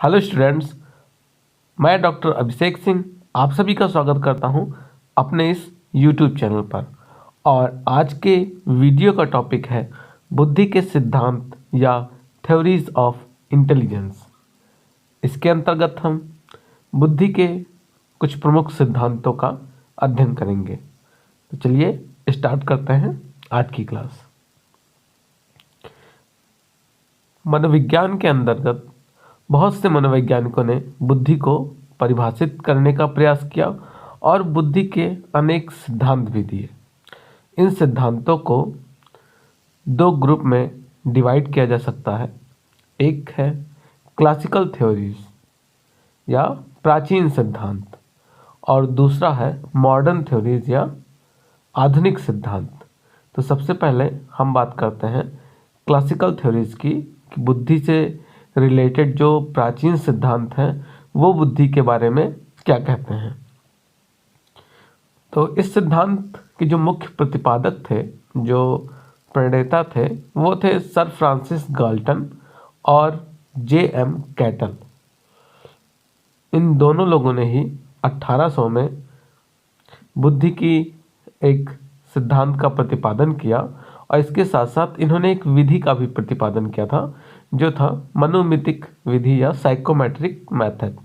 Hello students, मैं doctor Abhishek Singh आप सभी का स्वागत करता हूं अपने इस यूट्यूब चैनल पर। और आज के वीडियो का टॉपिक है बुद्धि के सिद्धांत या थ्योरीज ऑफ इंटेलिजेंस। इसके अंतर्गत हम बुद्धि के कुछ प्रमुख सिद्धांतों का अध्ययन करेंगे। तो चलिए स्टार्ट करते हैं आज की क्लास। मनोविज्ञान के अंतर्गत बहुत से मनोवैज्ञानिकों ने बुद्धि को परिभाषित करने का प्रयास किया और बुद्धि के अनेक सिद्धांत भी दिए। इन सिद्धांतों को दो ग्रुप में डिवाइड किया जा सकता है। एक है क्लासिकल थ्योरीज या प्राचीन सिद्धांत और दूसरा है मॉडर्न थ्योरीज या आधुनिक सिद्धांत। तो सबसे पहले हम बात करते हैं क्लासिकल थ्योरीज की, कि बुद्धि से रिलेटेड जो प्राचीन सिद्धांत हैं वो बुद्धि के बारे में क्या कहते हैं। तो इस सिद्धांत के जो मुख्य प्रतिपादक थे, जो प्रणेता थे, वो थे सर फ्रांसिस गाल्टन और J.M. कैटल। इन दोनों लोगों ने ही 1800 में बुद्धि की एक सिद्धांत का प्रतिपादन किया और इसके साथ साथ इन्होंने एक विधि का भी प्रतिपादन किया था, जो था मनोमितिक विधि या साइकोमेट्रिक मेथड।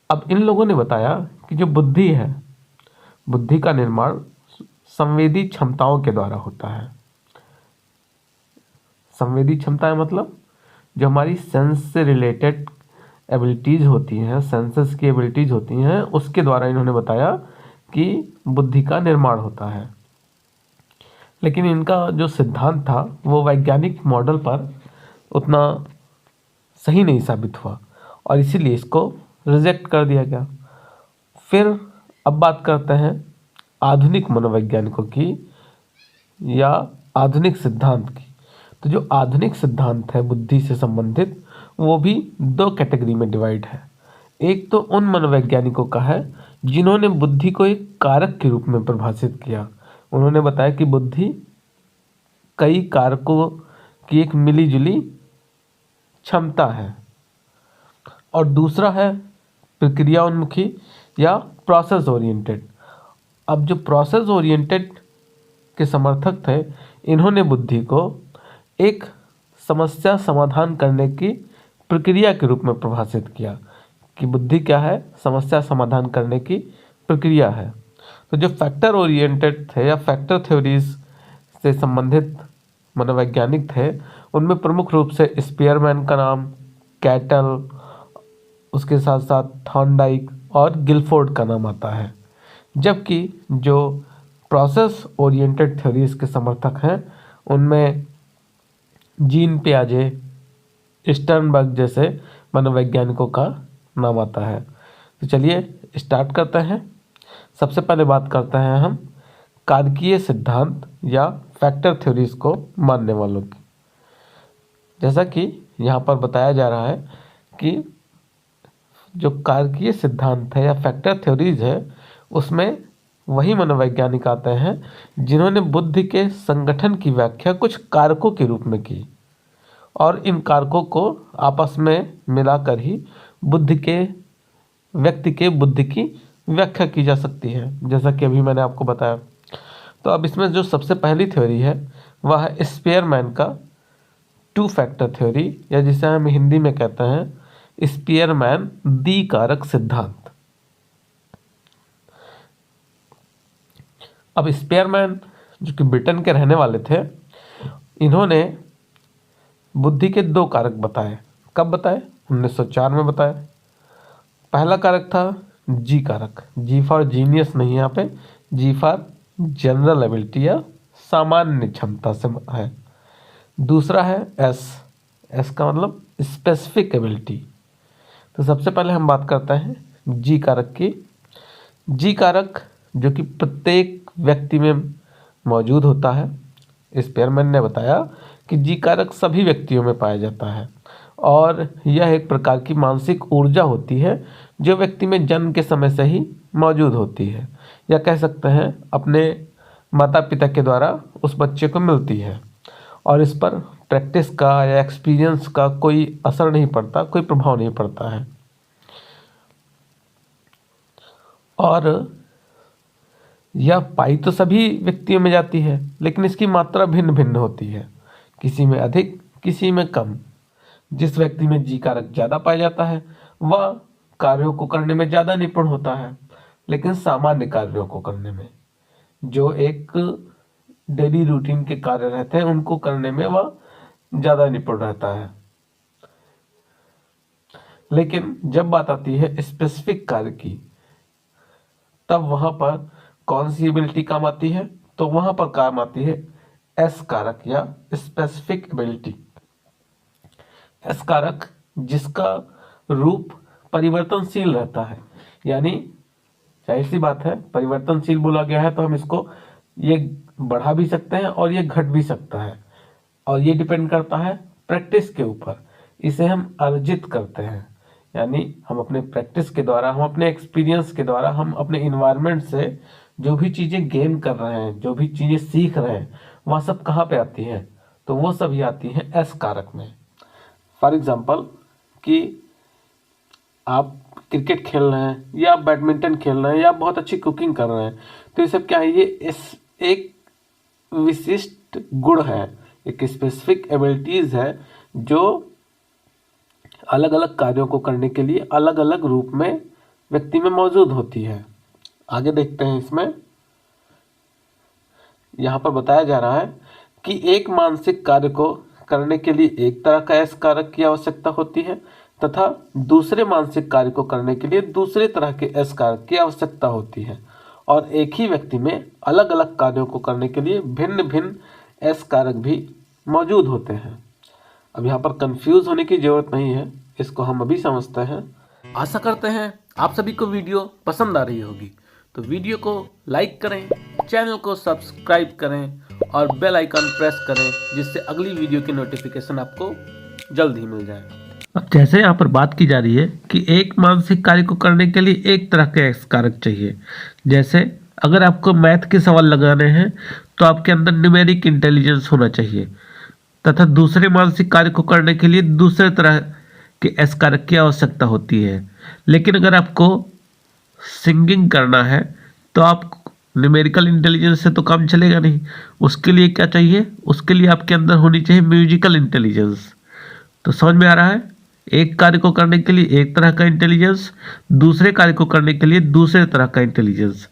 अब इन लोगों ने बताया कि जो बुद्धि है, बुद्धि का निर्माण संवेदी क्षमताओं के द्वारा होता है। संवेदी क्षमताएं मतलब जो हमारी सेंस से रिलेटेड एबिलिटीज़ होती हैं, सेंसेस की एबिलिटीज़ होती हैं, उसके द्वारा इन्होंने बताया कि बुद्धि का निर्माण होता है। लेकिन इनका जो सिद्धांत था वो वैज्ञानिक मॉडल पर उतना सही नहीं साबित हुआ और इसीलिए इसको रिजेक्ट कर दिया गया। फिर अब बात करते हैं आधुनिक मनोवैज्ञानिकों की या आधुनिक सिद्धांत की। तो जो आधुनिक सिद्धांत है बुद्धि से संबंधित, वो भी दो कैटेगरी में डिवाइड है। एक तो उन मनोवैज्ञानिकों का है जिन्होंने बुद्धि को एक कारक के रूप में परिभाषित किया। उन्होंने बताया कि बुद्धि कई कारकों की एक मिलीजुली क्षमता है। और दूसरा है प्रक्रिया उन्मुखी या प्रोसेस ओरिएंटेड। अब जो प्रोसेस ओरिएंटेड के समर्थक थे, इन्होंने बुद्धि को एक समस्या समाधान करने की प्रक्रिया के रूप में परिभाषित किया कि बुद्धि क्या है, समस्या समाधान करने की प्रक्रिया है। तो जो फैक्टर ओरिएंटेड थे या फैक्टर थ्योरीज से संबंधित मनोवैज्ञानिक थे, उनमें प्रमुख रूप से स्पीयरमैन का नाम, कैटल, उसके साथ साथ थॉर्नडाइक और गिलफोर्ड का नाम आता है। जबकि जो प्रोसेस ओरिएंटेड थ्योरीज के समर्थक हैं, उनमें जीन पियाजे, स्टर्नबर्ग जैसे मनोवैज्ञानिकों का नाम आता है। तो चलिए स्टार्ट करते हैं। सबसे पहले बात करते हैं हम कारकीय सिद्धांत या फैक्टर थ्योरीज को मानने वालों की। जैसा कि यहाँ पर बताया जा रहा है कि जो कारकीय सिद्धांत है या फैक्टर थ्योरीज है, उसमें वही मनोवैज्ञानिक आते हैं जिन्होंने बुद्धि के संगठन की व्याख्या कुछ कारकों के रूप में की और इन कारकों को आपस में मिलाकर ही व्यक्ति के बुद्धि की व्याख्या की जा सकती है, जैसा कि अभी मैंने आपको बताया। तो अब इसमें जो सबसे पहली थ्योरी है वह है स्पीयरमैन का टू फैक्टर थ्योरी, या जिसे हम हिंदी में कहते हैं स्पीयरमैन द्विकारक सिद्धांत। अब स्पीयरमैन जो कि ब्रिटेन के रहने वाले थे, इन्होंने बुद्धि के दो कारक बताए। कब बताए? 1904 में बताए। पहला कारक था जी कारक, जी फॉर जीनियस नहीं, यहाँ पे जी फॉर जनरल एबिलिटी या सामान्य क्षमता से है। दूसरा है एस, एस का मतलब स्पेसिफिक एबिलिटी। तो सबसे पहले हम बात करते हैं जी कारक की। जी कारक जो कि प्रत्येक व्यक्ति में मौजूद होता है। स्पीयरमैन ने बताया कि जी कारक सभी व्यक्तियों में पाया जाता है और यह एक प्रकार की मानसिक ऊर्जा होती है जो व्यक्ति में जन्म के समय से ही मौजूद होती है, या कह सकते हैं अपने माता पिता के द्वारा उस बच्चे को मिलती है। और इस पर प्रैक्टिस का या एक्सपीरियंस का कोई असर नहीं पड़ता, कोई प्रभाव नहीं पड़ता है। और यह पाई तो सभी व्यक्तियों में जाती है, लेकिन इसकी मात्रा भिन्न भिन्न होती है, किसी में अधिक, किसी में कम। जिस व्यक्ति में जी कारक ज़्यादा पाया जाता है वह कार्यों को करने में ज़्यादा निपुण होता है, लेकिन सामान्य कार्यों को करने में, जो एक डेली रूटीन के कार्य रहते हैं उनको करने में वह ज़्यादा निपुण रहता है। लेकिन जब बात आती है स्पेसिफिक कार्य की, तब वहां पर कौन सी एबिलिटी काम आती है? तो वहां पर काम आती है एस कारक या स्पेसिफिक एबिलिटी। एस कारक जिसका रूप परिवर्तनशील रहता है, यानी जाहिर सी बात है परिवर्तनशील बोला गया है तो हम इसको ये बढ़ा भी सकते हैं और ये घट भी सकता है, और ये डिपेंड करता है प्रैक्टिस के ऊपर। इसे हम अर्जित करते हैं, यानी हम अपने प्रैक्टिस के द्वारा, हम अपने एक्सपीरियंस के द्वारा, हम अपने इन्वायरमेंट से जो भी चीज़ें गेन कर रहे हैं, जो भी चीज़ें सीख रहे हैं, वह सब कहाँ पे आती हैं? तो वो सभी आती हैं एस कारक में। फॉर एग्जाम्पल कि आप क्रिकेट खेल रहे हैं या आप बैडमिंटन खेल रहे हैं या आप बहुत अच्छी कुकिंग कर रहे हैं, तो ये सब क्या है? ये इस एक विशिष्ट गुण है, एक स्पेसिफिक एबिलिटीज है जो अलग अलग कार्यों को करने के लिए अलग अलग रूप में व्यक्ति में मौजूद होती है। आगे देखते हैं। इसमें यहाँ पर बताया जा रहा है कि एक मानसिक कार्य को करने के लिए एक तरह का एस कारक की आवश्यकता होती है तथा दूसरे मानसिक कार्य को करने के लिए दूसरे तरह के एस कारक की आवश्यकता होती है, और एक ही व्यक्ति में अलग अलग कार्यों को करने के लिए भिन्न भिन्न एस कारक भी मौजूद होते हैं। अब यहाँ पर कंफ्यूज होने की जरूरत नहीं है, इसको हम अभी समझते हैं। आशा करते हैं आप सभी को वीडियो पसंद आ रही होगी, तो वीडियो को लाइक करें, चैनल को सब्सक्राइब करें और बेल आइकन प्रेस करें, जिससे अगली वीडियो की नोटिफिकेशन आपको जल्द ही मिल जाए। अब जैसे यहाँ पर बात की जा रही है कि एक मानसिक कार्य को करने के लिए एक तरह के एक्स कारक चाहिए। जैसे अगर आपको मैथ के सवाल लगाने हैं तो आपके अंदर न्यूमेरिक इंटेलिजेंस होना चाहिए, तथा दूसरे मानसिक कार्य को करने के लिए दूसरे तरह के एस कारक की आवश्यकता होती है। लेकिन अगर आपको सिंगिंग करना है तो आप न्यूमेरिकल इंटेलिजेंस से तो काम चलेगा नहीं, उसके लिए क्या चाहिए? उसके लिए आपके अंदर होनी चाहिए म्यूजिकल इंटेलिजेंस। तो समझ में आ रहा है, एक कार्य को करने के लिए एक तरह का इंटेलिजेंस, दूसरे कार्य को करने के लिए दूसरे तरह का इंटेलिजेंस,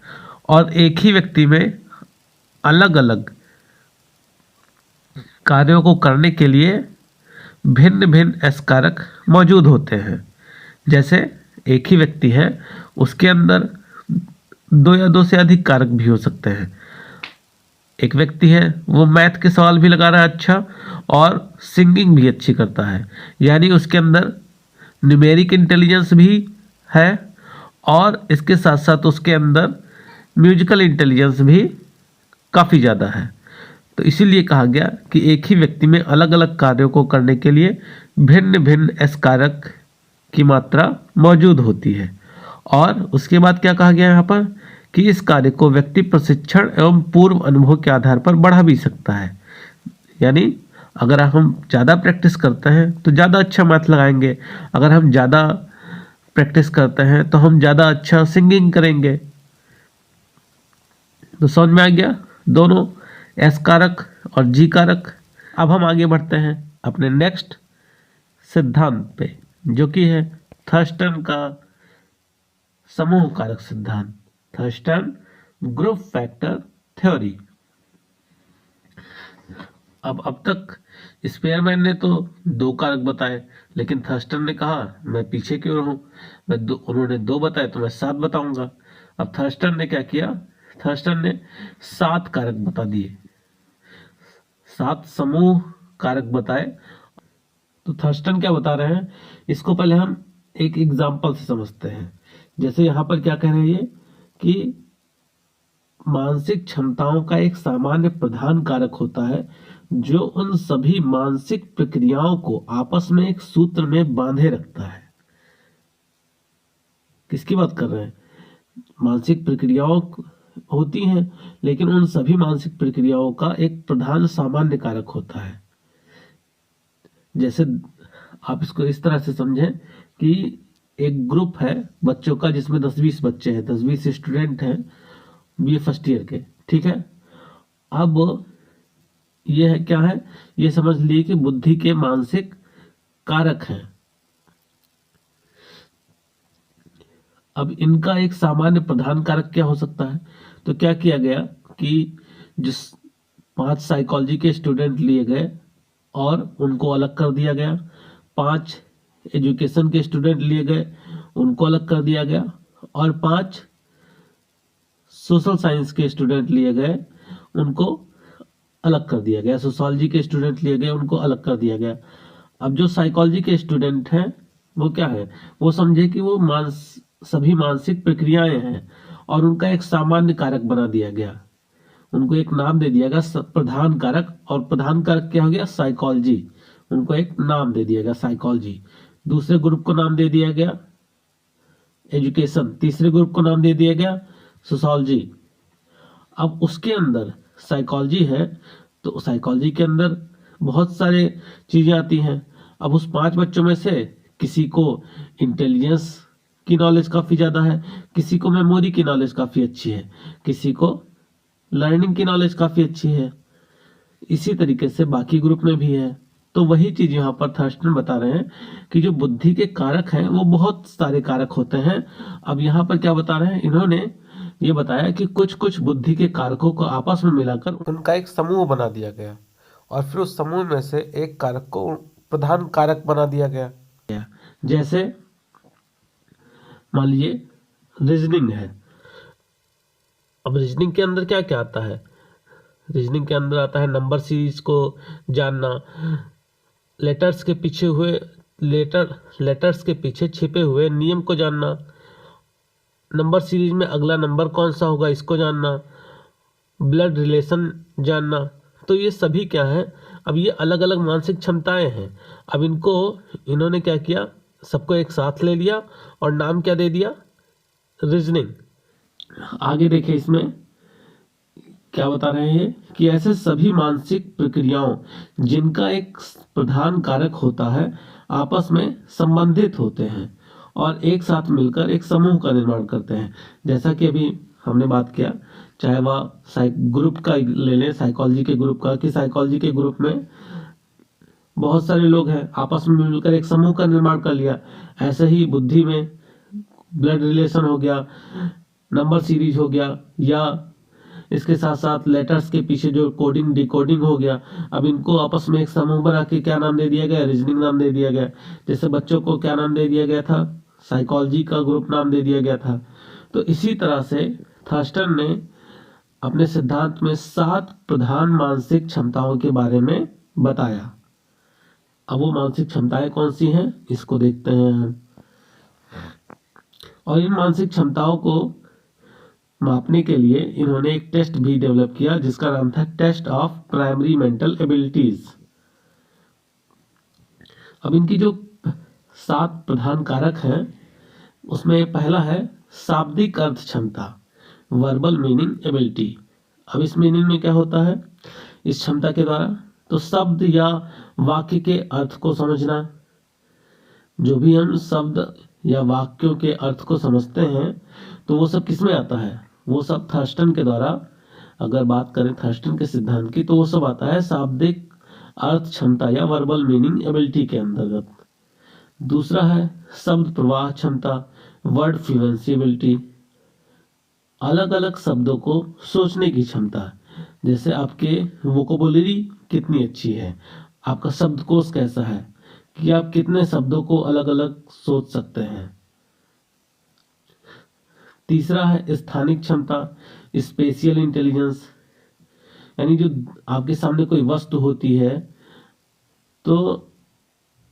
और एक ही व्यक्ति में अलग अलग कार्यों को करने के लिए भिन्न भिन्न एस कारक मौजूद होते हैं। जैसे एक ही व्यक्ति है, उसके अंदर दो या दो से अधिक कारक भी हो सकते हैं। एक व्यक्ति है वो मैथ के सवाल भी लगा रहा है अच्छा, और सिंगिंग भी अच्छी करता है, यानी उसके अंदर न्यूमेरिक इंटेलिजेंस भी है और इसके साथ साथ उसके अंदर म्यूजिकल इंटेलिजेंस भी काफ़ी ज़्यादा है। तो इसीलिए कहा गया कि एक ही व्यक्ति में अलग अलग कार्यों को करने के लिए भिन्न भिन्न एस कारक की मात्रा मौजूद होती है। और उसके बाद क्या कहा गया यहाँ पर कि इस कार्य को व्यक्ति प्रशिक्षण एवं पूर्व अनुभव के आधार पर बढ़ा भी सकता है। यानी अगर हम ज़्यादा प्रैक्टिस करते हैं तो ज़्यादा अच्छा मैथ लगाएंगे, अगर हम ज़्यादा प्रैक्टिस करते हैं तो हम ज़्यादा अच्छा सिंगिंग करेंगे। तो समझ में आ गया दोनों एस कारक और जी कारक। अब हम आगे बढ़ते हैं अपने नेक्स्ट सिद्धांत पे, जो कि है थर्स्टन का समूह कारक सिद्धांत, थर्स्टन ग्रुप फैक्टर थ्योरी। अब तक स्पेयरमैन ने तो दो कारक बताए, लेकिन थर्स्टन ने कहा मैं पीछे की ओर हूँ, उन्होंने दो बताए तो मैं 7 बताऊंगा। अब थर्स्टन ने क्या किया? थर्स्टन ने 7 कारक बता दिए, 7 समूह कारक बताए। तो थर्स्टन क्या बता रहे हैं, इसको पहले हम एक एग्जाम्पल से समझते हैं। जैसे यहाँ पर क्या कह रहे हैं कि मानसिक क्षमताओं का एक सामान्य प्रधान कारक होता है जो उन सभी मानसिक प्रक्रियाओं को आपस में एक सूत्र में बांधे रखता है। किसकी बात कर रहे हैं? मानसिक प्रक्रियाओं होती हैं, लेकिन उन सभी मानसिक प्रक्रियाओं का एक प्रधान सामान्य कारक होता है। जैसे आप इसको इस तरह से समझें कि एक ग्रुप है बच्चों का जिसमें 10-20 बच्चे हैं, 10-20 स्टूडेंट हैं बीए फर्स्ट ईयर के, ठीक है। अब ये है क्या है, ये समझ लिए कि बुद्धि के मानसिक कारक हैं। अब इनका एक सामान्य प्रधान कारक क्या हो सकता है, तो क्या किया गया कि जिस 5 साइकोलॉजी के स्टूडेंट लिए गए और उनको अलग कर दिया गया, 5 एजुकेशन के स्टूडेंट लिए गए, उनको अलग कर दिया गया, और 5 सोशल साइंस के स्टूडेंट लिए गए, उनको अलग कर दिया गया, सोशोलॉजी के स्टूडेंट लिए गए, उनको अलग कर दिया गया। अब जो साइकोलॉजी के स्टूडेंट हैं वो क्या है, वो समझे कि वो सभी मानसिक प्रक्रियाएं हैं और उनका एक सामान्य कारक बना दिया गया, उनको एक नाम दे दिया गया प्रधान कारक, और प्रधान कारक क्या हो गया, साइकोलॉजी, उनको एक नाम दे दिया गया साइकोलॉजी। दूसरे ग्रुप को नाम दे दिया गया एजुकेशन, तीसरे ग्रुप को नाम दे दिया गया सोशोलॉजी। अब उसके अंदर साइकोलॉजी है तो साइकोलॉजी के अंदर बहुत सारे चीजें आती हैं। अब उस 5 बच्चों में से किसी को इंटेलिजेंस की नॉलेज काफी ज्यादा है, किसी को मेमोरी की नॉलेज काफी अच्छी है, किसी को लर्निंग की नॉलेज काफी अच्छी है, इसी तरीके से बाकी ग्रुप में भी है। तो वही चीज यहाँ पर थर्स्टन बता रहे हैं कि जो बुद्धि के कारक हैं वो बहुत सारे कारक होते हैं। अब यहाँ पर क्या बता रहे हैं, इन्होंने ये बताया कि कुछ कुछ बुद्धि के कारकों को आपस में मिलाकर उनका एक समूह बना दिया गया और फिर उस समूह में से एक कारक को प्रधान कारक बना दिया गया। जैसे मान लीजिए रीजनिंग है। अब रीजनिंग के अंदर क्या क्या आता है, रीजनिंग के अंदर आता है नंबर सीरीज को जानना, लेटर्स के पीछे छिपे हुए नियम को जानना, नंबर सीरीज में अगला नंबर कौन सा होगा इसको जानना, ब्लड रिलेशन जानना। तो ये सभी क्या है, अब ये अलग अलग मानसिक क्षमताएं हैं। अब इनको इन्होंने क्या किया, सबको एक साथ ले लिया और नाम क्या दे दिया, रीजनिंग। आगे देखिए इसमें क्या बता रहे हैं कि ऐसे सभी मानसिक प्रक्रियाओं जिनका एक प्रधान कारक होता है आपस में संबंधित होते हैं और एक साथ मिलकर एक समूह का निर्माण करते हैं। जैसा कि अभी हमने बात किया, चाहे वह ग्रुप का ले लें, साइकोलॉजी के ग्रुप का, कि साइकोलॉजी के ग्रुप में बहुत सारे लोग हैं, आपस में मिलकर एक समूह का निर्माण कर लिया। ऐसे ही बुद्धि में ब्लड रिलेशन हो गया, नंबर सीरीज हो गया, या इसके साथ साथ लेटर्स के पीछे जो कोडिंग डिकोडिंग हो गया। अब इनको आपस में एक समूह बना के क्या नाम दे दिया गया, रीजनिंग नाम दे दिया गया। जैसे बच्चों को क्या नाम दे दिया गया था, साइकोलॉजी का ग्रुप नाम दे दिया गया था। तो इसी तरह से थर्स्टन ने अपने सिद्धांत में 7 प्रधान मानसिक क्षमताओं के बारे में बताया। अब वो मानसिक क्षमताएं कौन सी हैं इसको देखते हैं हम। और इन मानसिक क्षमताओं को मापने के लिए इन्होंने एक टेस्ट भी डेवलप किया जिसका नाम था test of primary mental abilities. अब इनकी जो 7 प्रधान कारक हैं उसमें पहला है शाब्दिक अर्थ क्षमता, वर्बल मीनिंग एबिलिटी। अब इस मीनिंग में क्या होता है, इस क्षमता के द्वारा तो शब्द या वाक्य के अर्थ को समझना। जो भी हम शब्द या वाक्यों के अर्थ को समझते हैं तो वो सब किसमें आता है, वो सब थर्स्टन के द्वारा, अगर बात करें थर्स्टन के सिद्धांत की, तो वो सब आता है शाब्दिक अर्थ क्षमता या वर्बल मीनिंग एबिलिटी के अंतर्गत। दूसरा है शब्द प्रवाह क्षमता, वर्ड फ्लुएंसी एबिलिटी, अलग अलग शब्दों को सोचने की क्षमता। जैसे आपके वोकेबुलरी कितनी अच्छी है, आपका शब्दकोश कैसा है, कि आप कितने शब्दों को अलग अलग सोच सकते हैं। तीसरा है स्थानिक क्षमता, स्पेशियल इंटेलिजेंस, यानी जो आपके सामने कोई वस्तु होती है तो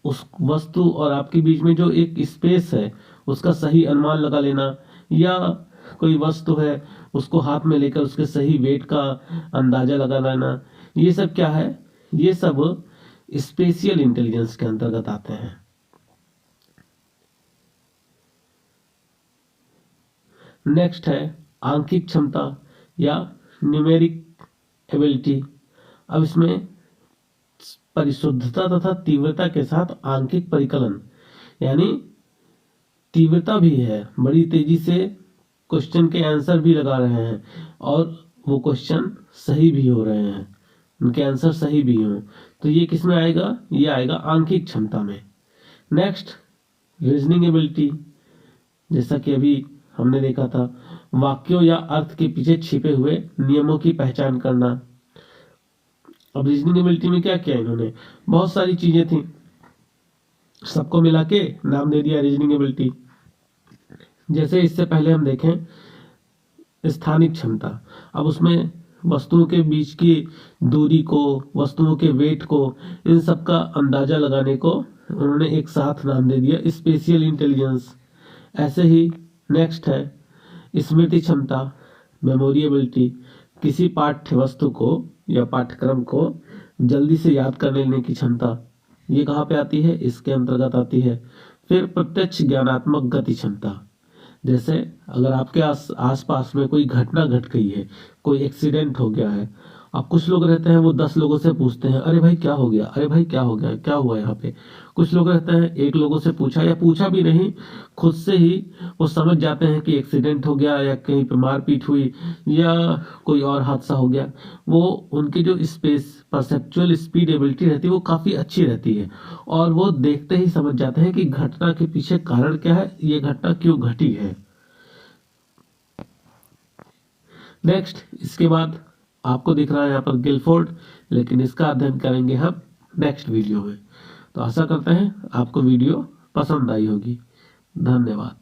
उस वस्तु और आपके बीच में जो एक स्पेस है उसका सही अनुमान लगा लेना, या कोई वस्तु है उसको हाथ में लेकर उसके सही वेट का अंदाजा लगा लेना। ये सब क्या है, ये सब स्पेशियल इंटेलिजेंस के अंतर्गत आते हैं। नेक्स्ट है आंकिक क्षमता या न्यूमेरिक एबिलिटी। अब इसमें परिशुद्धता तथा तीव्रता के साथ आंकिक परिकलन, यानी तीव्रता भी है, बड़ी तेजी से क्वेश्चन के आंसर भी लगा रहे हैं और वो क्वेश्चन सही भी हो रहे हैं, उनके आंसर सही भी हों, तो ये किस में आएगा? ये आएगा आंकिक क्षमता में। नेक्स्ट, रीजनिंग एबिलिटी, जैसा कि अभी हमने देखा था, वाक्यों या अर्थ के पीछे छिपे हुए नियमों की पहचान करना। अब रीजनिंग एबिलिटी में क्या किया इन्होंने? बहुत सारी चीजें थी, सबको मिला के नाम दे दिया रीजनिंग एबिलिटी। जैसे इससे पहले हम देखें स्थानिक क्षमता, अब उसमें वस्तुओं के बीच की दूरी को, वस्तुओं के वेट को, इन सब का अंदाजा लगाने को उन्होंने एक साथ नाम दे दिया स्पेशियल इंटेलिजेंस। ऐसे ही नेक्स्ट है स्मृति क्षमता, मेमोरी एबिलिटी, किसी पाठ्य वस्तु को या पाठ्यक्रम को जल्दी से याद कर लेने की क्षमता, ये कहाँ पे आती है? इसके अंतर्गत आती है। फिर प्रत्यक्ष ज्ञानात्मक गति क्षमता, जैसे अगर आपके आस पास में कोई घटना घट गई है, कोई एक्सीडेंट हो गया है, अब कुछ लोग रहते हैं वो 10 लोगों से पूछते हैं, अरे भाई क्या हो गया, अरे भाई क्या हो गया, क्या हुआ यहाँ पे। कुछ लोग रहते हैं एक लोगों से पूछा या पूछा भी नहीं, खुद से ही वो समझ जाते हैं कि एक्सीडेंट हो गया या कहीं पे मारपीट हुई या कोई और हादसा हो गया। वो उनकी जो परसेप्चुअल स्पीड एबिलिटी रहती है वो काफ़ी अच्छी रहती है और वो देखते ही समझ जाते हैं कि घटना के पीछे कारण क्या है, ये घटना क्यों घटी है। नेक्स्ट, इसके बाद आपको दिख रहा है यहाँ पर गिलफोर्ड, लेकिन इसका अध्ययन करेंगे हम नेक्स्ट वीडियो में। तो आशा करते हैं आपको वीडियो पसंद आई होगी। धन्यवाद।